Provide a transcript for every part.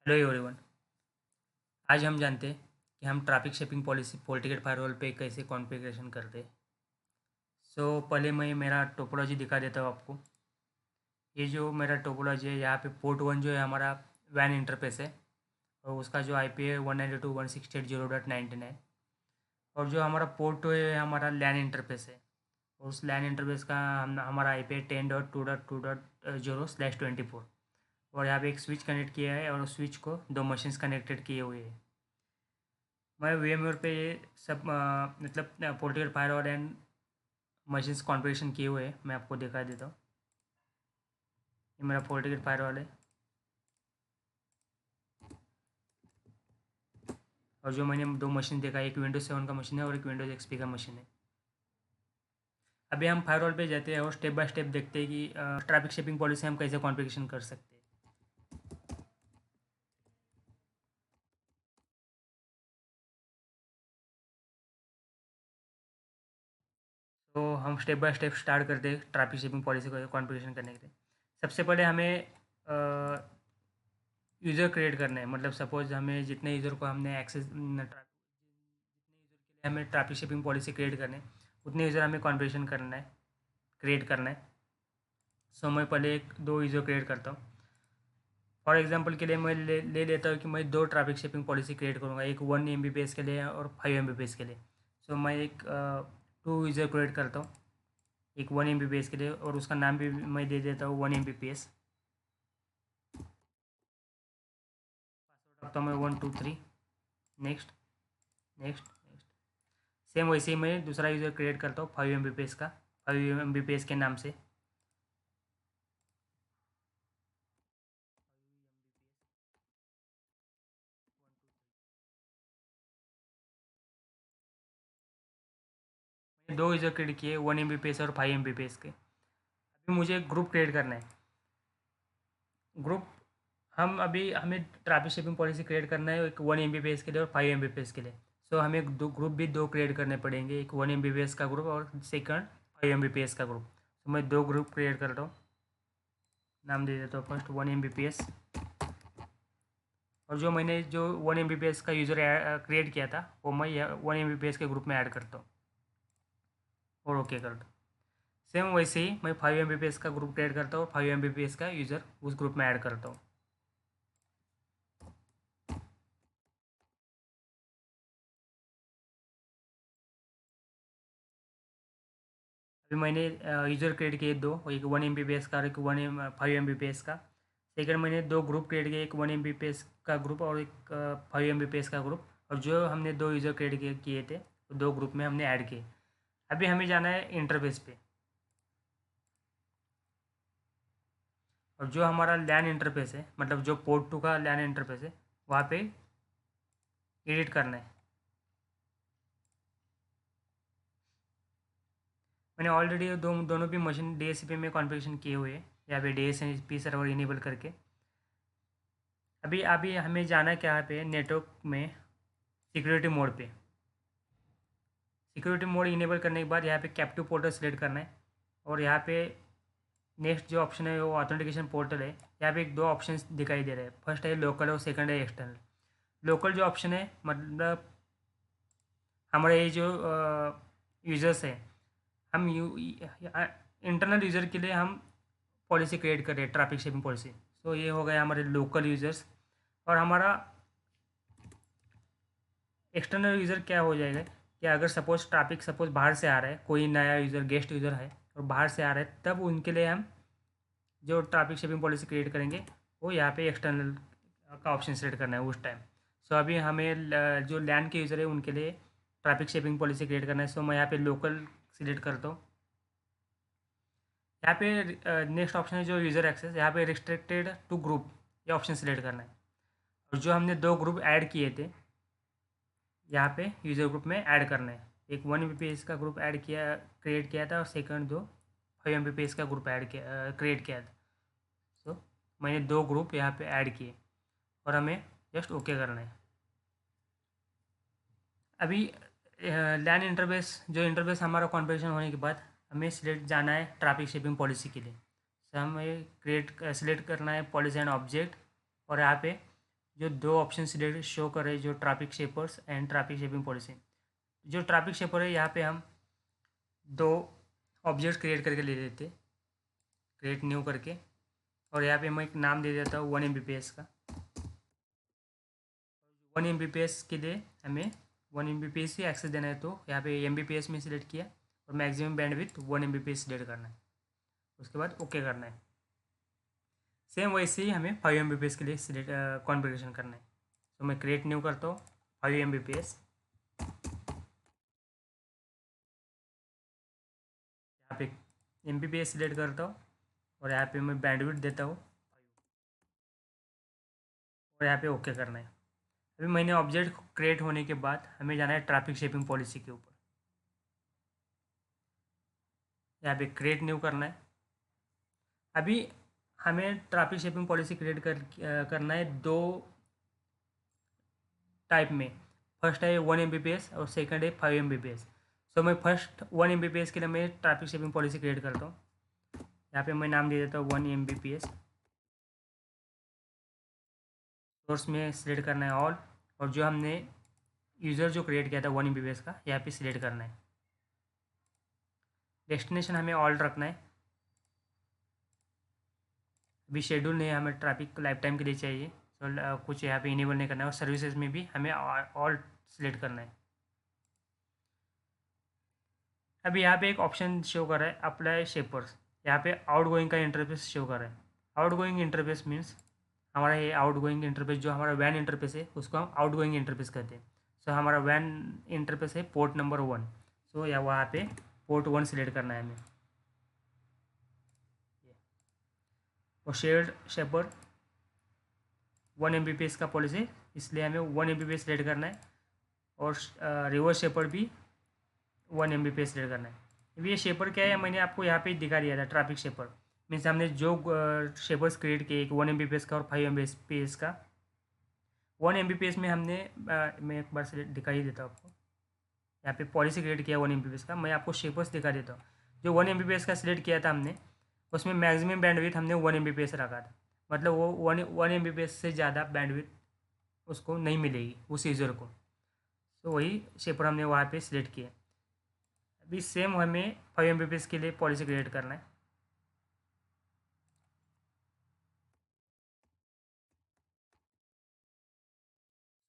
Hello everyone. आज हम जानते हैं कि हम ट्रैफिक शेपिंग पॉलिसी पोल टिकट फायरवॉल पे कैसे कॉन्फ़िगरेशन करते हैं। पहले मैं मेरा टोपोलॉजी दिखा देता हूँ आपको। ये जो मेरा टोपोलॉजी है, यहाँ पे पोर्ट 1 जो है हमारा वैन इंटरफेस है और उसका जो आईपी है 192.168.0.99। और जो हमारा पोर्ट 2 है हमारा लैन इंटरफेस है। और उस लैन इंटरफेस का हमारा आईपी है 10.2.2.0/24। और यहाँ पे एक स्विच कनेक्ट किया है और उस स्विच को दो मशीन्स कनेक्टेड किए हुए हैं। मैं VMware पे ये सब मतलब portable firewall and machines configuration किए हुए हैं। मैं आपको दिखा देता हूँ। ये मेरा पोर्टेबल फायरवॉल है और जो मैंने दो मशीन देखा, एक विंडोज 7 का मशीन है और एक विंडोज XP का मशीन है। अभी हम फायरवॉल पे जाते हैं और स्टेप बाय स्टेप देखते हैं कि ट्रैफिक शेपिंग पॉलिसी हम कैसे कॉन्फ़िगरेशन कर सकते हैं। तो हम स्टेप बाय स्टेप स्टार्ट करते हैं ट्रैफिक शेपिंग पॉलिसी को कॉन्फ़िगरेशन करने के लिए। सबसे पहले हमें यूज़र क्रिएट करना है। मतलब सपोज़ हमें जितने यूज़र को हमने एक्सेस हमें ट्रैफिक शिपिंग पॉलिसी क्रिएट करने हैं, उतने यूज़र हमें कॉन्फ़िगरेशन करना है, क्रिएट करना है। मैं पहले एक दो यूज़र क्रिएट करता हूँ। फॉर एग्जांपल के लिए मैं ले लेता हूँ कि मैं दो ट्रैफिक शिपिंग पॉलिसी क्रिएट करूँगा, एक 1 MBps के लिए और 5 MBps के लिए। मैं एक टू यूज़र क्रिएट करता हूँ, एक 1 MBps के लिए, और उसका नाम भी मैं दे देता हूँ 1 MBps। पासवर्ड रखता हूँ मैं 123। Next, next, next. सेम वैसे ही मैं दूसरा यूज़र क्रिएट करता हूँ 5 MBps का, 5 MBps के नाम से। मैंने दो यूज़र क्रिएट किए, 1 MBps और 5 MBps के। अभी मुझे ग्रुप क्रिएट करना है। ग्रुप हम अभी हमें ट्रैफिक शेपिंग पॉलिसी क्रिएट करना है, एक 1 MBps के लिए और 5 MBps के लिए। हमें दो ग्रुप भी दो क्रिएट करने पड़ेंगे, एक 1 MBps का ग्रुप और सेकंड 5 MBps का ग्रुप। मैं दो ग्रुप क्रिएट करता हूँ। नाम दे देता हूँ फर्स्ट 1 MBps। और जो मैंने जो 1 MBps का यूज़र क्रिएट किया था वो मैं 1 MBps के ग्रुप में ऐड करता हूँ और ओके करता हूँ। सेम वैसे ही मैं 5 MBps का ग्रुप क्रिएट करता हूँ और 5 MBps का यूज़र उस ग्रुप में ऐड करता हूँ। अभी मैंने यूज़र क्रिएट किए दो, एक 1 MBps का और एक 5 MBps का। सेकंड मैंने दो ग्रुप क्रिएट किए, एक 1 MBps का ग्रुप और एक 5 MBps का ग्रुप। और जो हमने दो यूज़र क्रिएट किए थे वो दो ग्रुप में हमने ऐड किए। अभी हमें जाना है इंटरफेस पे। और जो हमारा लैन इंटरफेस है, मतलब जो पोर्ट 2 का लैन इंटरफेस है, वहाँ पे एडिट करना है। मैंने ऑलरेडी दोनों भी मशीन DHCP में कॉन्फ़िगरेशन किए हुए हैं, यहाँ पे DHCP सर्वर इनेबल करके। अभी अभी हमें जाना है क्या पे नेटवर्क में सिक्योरिटी मोड पे। सिक्योरिटी मोड इनेबल करने के बाद यहाँ पे कैप्टिव पोर्टल सेलेक्ट करना है। और यहाँ पे नेक्स्ट जो ऑप्शन है वो ऑथेंटिकेशन पोर्टल है। यहाँ पे एक दो ऑप्शन दिखाई दे रहे हैं, फर्स्ट है लोकल और सेकंड है एक्सटर्नल। लोकल जो ऑप्शन है, मतलब हमारे ये जो यूज़र्स है, हम इंटरनल यूज़र के लिए हम पॉलिसी क्रिएट कर रहे हैं, ट्रैफिक शेपिंग पॉलिसी। ये हो गया हमारे लोकल यूज़र्स। और हमारा एक्सटर्नल यूज़र क्या हो जाएगा कि अगर सपोज़ ट्रैफिक सपोज़ बाहर से आ रहा है, कोई नया यूज़र गेस्ट यूज़र है और बाहर से आ रहा है, तब उनके लिए हम जो ट्रैफिक शेपिंग पॉलिसी क्रिएट करेंगे वो यहाँ पे एक्सटर्नल का ऑप्शन सेलेक्ट करना है उस टाइम। अभी हमें जो लैन के यूज़र है उनके लिए ट्रैफिक शेपिंग पॉलिसी क्रिएट करना है। मैं यहाँ पे लोकल सिलेक्ट करता हूँ। यहाँ पे नेक्स्ट ऑप्शन है जो यूज़र एक्सेस, यहाँ पे रिस्ट्रिक्टेड टू ग्रुप, ये ऑप्शन सेलेक्ट करना है। और जो हमने दो ग्रुप ऐड किए थे यहाँ पे यूज़र ग्रुप में ऐड करना है। एक 1 MBps का ग्रुप ऐड किया, क्रिएट किया था, और सेकंड दो 5 MBps का ग्रुप ऐड किया, क्रिएट किया था। मैंने दो ग्रुप यहाँ पे ऐड किए और हमें जस्ट ओके करना है। अभी लैन इंटरफेस, जो इंटरफेस हमारा कॉन्फ़िगरेशन होने के बाद हमें सिलेक्ट जाना है ट्रैफिक शेपिंग पॉलिसी के लिए। हमें क्रिएट सिलेक्ट करना है पॉलिसी एंड ऑब्जेक्ट। और यहाँ पे जो दो ऑप्शन सिलेक्ट शो करे, जो traffic shapers and traffic shaping policy. जो ट्रैफिक शेपर है यहाँ पे हम दो ऑब्जेक्ट क्रिएट करके ले लेते, क्रिएट न्यू करके, और यहाँ पे मैं एक नाम दे देता हूँ 1 Mbps का। 1 Mbps के लिए हमें 1 Mbps ही एक्सेस देना है, तो यहाँ पे Mbps में सिलेक्ट किया और मैक्सिमम बैंडविड्थ 1 Mbps सिलेक्ट करना है। उसके बाद ओके करना है। सेम वैसे ही हमें 5 Mbps के लिए सिलेक्ट कॉन्फ़िगरेशन करना है। तो मैं क्रिएट न्यू करता हूँ 5 Mbps, यहाँ पे Mbps सिलेक्ट करता हूँ और यहाँ पे मैं बैंडविड्थ देता हूँ और यहाँ पे ओके करना है। अभी मैंने ऑब्जेक्ट क्रिएट होने के बाद हमें जाना है ट्रैफिक शेपिंग पॉलिसी के ऊपर। यहाँ पे क्रिएट न्यू करना है। अभी हमें ट्रैफिक शेपिंग पॉलिसी करना है दो टाइप में। फर्स्ट है 1 Mbps और सेकंड है 5 Mbps। सो मैं फर्स्ट 1 Mbps के लिए मैं ट्रैफिक शेपिंग पॉलिसी क्रिएट करता हूँ। यहाँ पे मैं नाम दे देता हूँ 1 Mbps। सोर्स में सिलेक्ट करना है ऑल, और जो हमने यूज़र जो क्रिएट किया था 1 Mbps का, यहाँ पे सिलेक्ट करना है। डेस्टिनेशन हमें ऑल रखना है। अभी शेड्यूल नहीं, हमें ट्रैफिक लाइफ टाइम के लिए चाहिए, तो कुछ यहाँ पे इनेबल नहीं करना है। और सर्विसेज में भी हमें ऑल सिलेक्ट करना है। अभी यहाँ पे एक ऑप्शन शो कर रहा है अप्लाई शेपर्स। यहाँ पे आउट गोइंग का इंटरफेस शो कर रहा है। आउट गोइंग इंटरफेस मीन्स हमारा ये आउट गोइंग इंटरफेस, जो हमारा वैन इंटरफेस है उसको हम आउट गोइंग इंटरफेस कहते हैं। सो हमारा वैन इंटरफेस है पोर्ट नंबर 1। सो या वहाँ पे पोर्ट 1 सिलेक्ट करना है हमें। और शेयर्ड शेपर 1 Mbps का पॉलिसी, इसलिए हमें 1 Mbps सिलेक्ट करना है। और रिवर्स शेपर भी 1 Mbps सिलेक्ट करना है। अभी ये शेपर क्या है, मैंने आपको यहाँ पे दिखा दिया था। ट्रैफिक शेपर मीन्स हमने जो शेपर्स क्रिएट किए, एक 1 Mbps का और 5 Mbps का। 1 Mbps में हमने मैं एक बार से दिखा ही देता हूँ आपको। यहाँ पे पॉलिसी क्रिएट किया 1 Mbps का, मैं आपको शेपर्स दिखा देता हूँ। जो 1 Mbps का सिलेक्ट किया था हमने, उसमें मैक्सिमम बैंडविड्थ हमने 1 Mbps रखा था। मतलब वो 1 Mbps से ज़्यादा बैंडविड्थ उसको नहीं मिलेगी उस यूज़र को। तो वही शेपर हमने वहाँ पे सिलेक्ट किया। अभी सेम हमें 5 Mbps के लिए पॉलिसी क्रिएट करना है।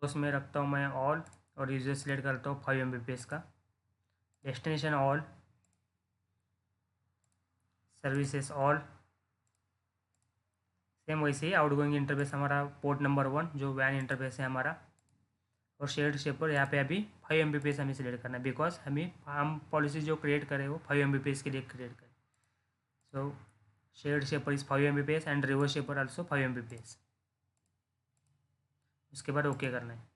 तो उसमें रखता हूँ मैं ऑल, और यूज़र सिलेक्ट करता हूँ 5 Mbps का। Destination all, services all. Same वैसे ही आउट गोइंग इंटरफेस हमारा पोर्ट नंबर 1 जो वैन इंटरफेस है हमारा। और शेयर्ड शेपर यहाँ पे अभी 5 Mbps हमें सिलेक्ट करना है, बिकॉज हम पॉलिसी जो क्रिएट करें वो 5 Mbps के लिए क्रिएट करें। So shared shaper is 5 Mbps and reverse shaper also 5 Mbps। उसके बाद ओके करना है।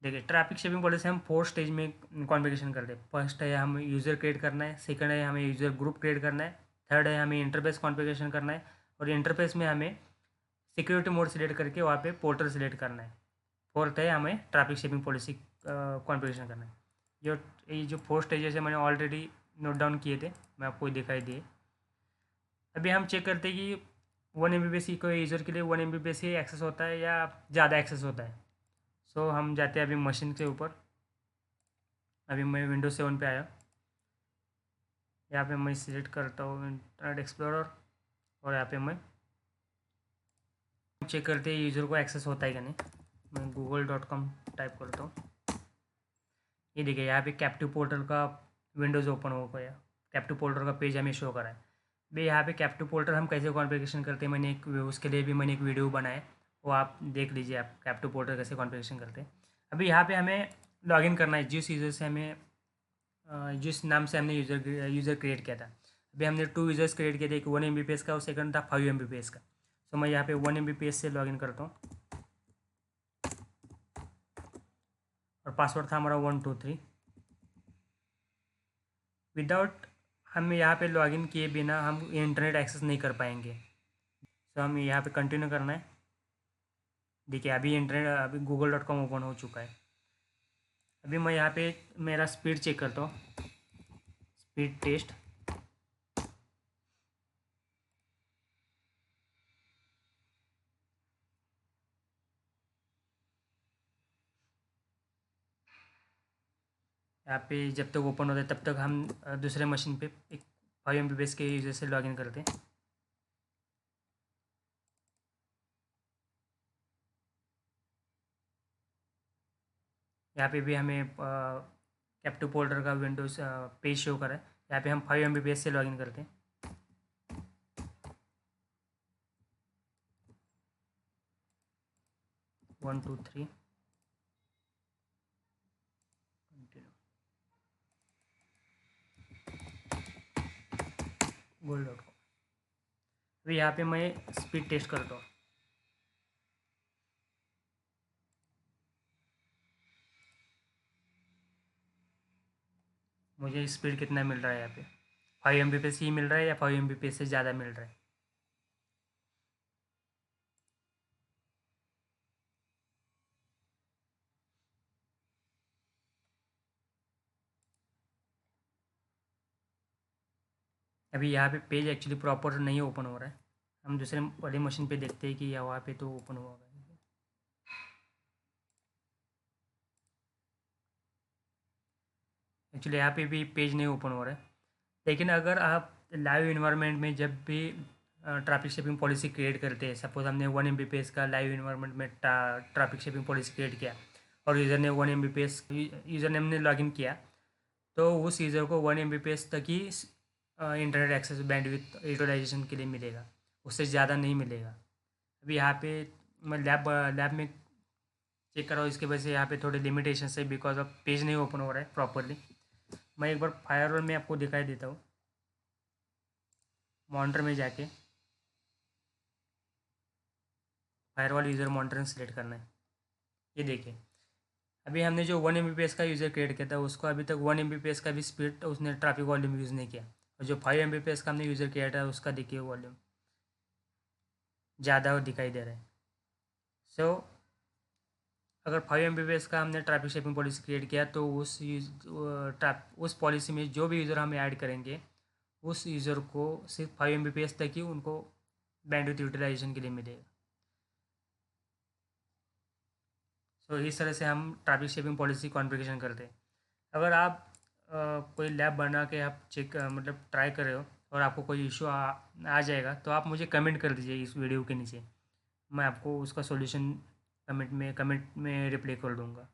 देखिए ट्रैफिक शेपिंग पॉलिसी हम 4 स्टेज में कॉन्फ़िगरेशन करते हैं। फर्स्ट है हमें यूज़र क्रिएट करना है, सेकंड है हमें यूज़र ग्रुप क्रिएट करना है, थर्ड है हमें इंटरफेस कॉन्फ़िगरेशन करना है, और इंटरफेस में हमें सिक्योरिटी मोड सिलेक्ट करके वहाँ पे पोर्टल सिलेक्ट करना है। फोर्थ है हमें ट्रैफिक शेपिंग पॉलिसी कॉन्फ़िगरेशन करना है। ये जो 4 स्टेजेस है मैंने ऑलरेडी नोट डाउन किए थे, मैं आपको दिखाई दिए। अभी हम चेक करते हैं कि 1 Mbps की कोई यूज़र के लिए 1 Mbps ही एक्सेस होता है या ज़्यादा एक्सेस होता है। सो हम जाते हैं अभी मशीन के ऊपर। अभी मैं विंडोज 7 पे आया। यहाँ पे मैं सिलेक्ट करता हूँ इंटरनेट एक्सप्लोरर, और यहाँ पे मैं चेक करते हैं यूज़र को एक्सेस होता है कि नहीं। मैं google.com टाइप करता हूँ। ये देखिए यहाँ पे कैप्टिव पोर्टल का विंडोज़ ओपन हो गया। कैप्टिव पोर्टल का पेज हमें शो करा है। भाई यहाँ पे कैप्टिव पोर्टल हम कैसे कॉन्फ़िगरेशन करते हैं, मैंने एक उसके लिए भी मैंने एक वीडियो बनाया है, वो आप देख लीजिए। आप कैप्टिव पोर्टल कैसे कॉन्फ़िगरेशन करते हैं। अभी यहाँ पे हमें लॉगिन करना है जिस यूज़र से हमें जिस नाम से हमने यूज़र क्रिएट किया था। अभी हमने 2 यूज़र्स क्रिएट किए थे, एक 1 Mbps का और सेकंड था 5 Mbps का। तो मैं यहाँ पे 1 Mbps से लॉगिन करता हूँ, और पासवर्ड था हमारा 123। विदाउट हम यहाँ पे लॉगिन किए बिना हम इंटरनेट एक्सेस नहीं कर पाएंगे। तो हम यहाँ पे कंटिन्यू करना है। देखिए अभी अभी google.com ओपन हो चुका है। अभी मैं यहाँ पे मेरा स्पीड चेक करता हूँ, स्पीड टेस्ट। यहाँ पे जब तक ओपन होता है तब तक हम दूसरे मशीन पे एक 5 Mbps के यूज़र से लॉगिन करते हैं। यहाँ पे भी हमें कैप्टू फोल्डर का विंडोज़ पेज शो करा है। यहाँ पे हम 5 Mbps से लॉगिन करते हैं। One two three gold.com। अभी यहाँ पे मैं स्पीड टेस्ट करता हूँ। मुझे स्पीड कितना मिल रहा है यहाँ पे, 5 Mbps ही मिल रहा है या 5 Mbps से ज़्यादा मिल रहा है। अभी यहाँ पे पेज एक्चुअली प्रॉपर नहीं ओपन हो रहा है। हम दूसरे वाली मशीन पे देखते हैं कि यहाँ पे तो ओपन हुआ है। एक्चुअली यहाँ पे भी पेज नहीं ओपन हो रहा है। लेकिन अगर आप लाइव इन्वायरमेंट में जब भी ट्रैफिक शेपिंग पॉलिसी क्रिएट करते हैं, सपोज हमने 1 Mbps का लाइव इन्वायरमेंट में ट्रैफिक शेपिंग पॉलिसी क्रिएट किया और यूज़र ने 1 Mbps यूज़र नेम ने लॉगिन किया, तो उस यूज़र को 1 Mbps तक ही इंटरनेट एक्सेस बैंडविड्थ यूटिलाइजेशन के लिए मिलेगा, उससे ज़्यादा नहीं मिलेगा। अभी यहाँ पे मैं लैब में चेक कर रहा हूँ, इसकी वजह से यहाँ पे थोड़े लिमिटेशन है बिकॉज ऑफ पेज नहीं ओपन हो रहा है प्रॉपरली। मैं एक बार फायरवॉल में आपको दिखाई देता हूँ। मॉनिटर में जाके फायरवॉल यूज़र मॉनिटरिंग सेलेक्ट करना है। ये देखिए, अभी हमने जो 1 Mbps का यूज़र क्रिएट किया था उसको अभी तक 1 Mbps का भी स्पीड उसने ट्रैफिक वॉल्यूम यूज़ नहीं किया, और जो 5 Mbps का हमने यूज़र किया था उसका देखिए वॉल्यूम ज़्यादा दिखाई दे रहा है। सो अगर 5 Mbps का हमने ट्रैफिक शेपिंग पॉलिसी क्रिएट किया तो उस पॉलिसी में जो भी यूज़र हमें ऐड करेंगे उस यूज़र को सिर्फ 5 Mbps तक ही उनको बैंडविड्थ यूटिलाइजेशन के लिए मिलेगा। सो इस तरह से हम ट्रैफिक शेपिंग पॉलिसी कॉन्फ़िगरेशन करते हैं। अगर आप कोई लैब बना के आप चेक मतलब ट्राई कर रहे हो और आपको कोई इशू आ जाएगा तो आप मुझे कमेंट कर दीजिए इस वीडियो के नीचे, मैं आपको उसका सॉल्यूशन कमेंट में रिप्लाई कर दूँगा।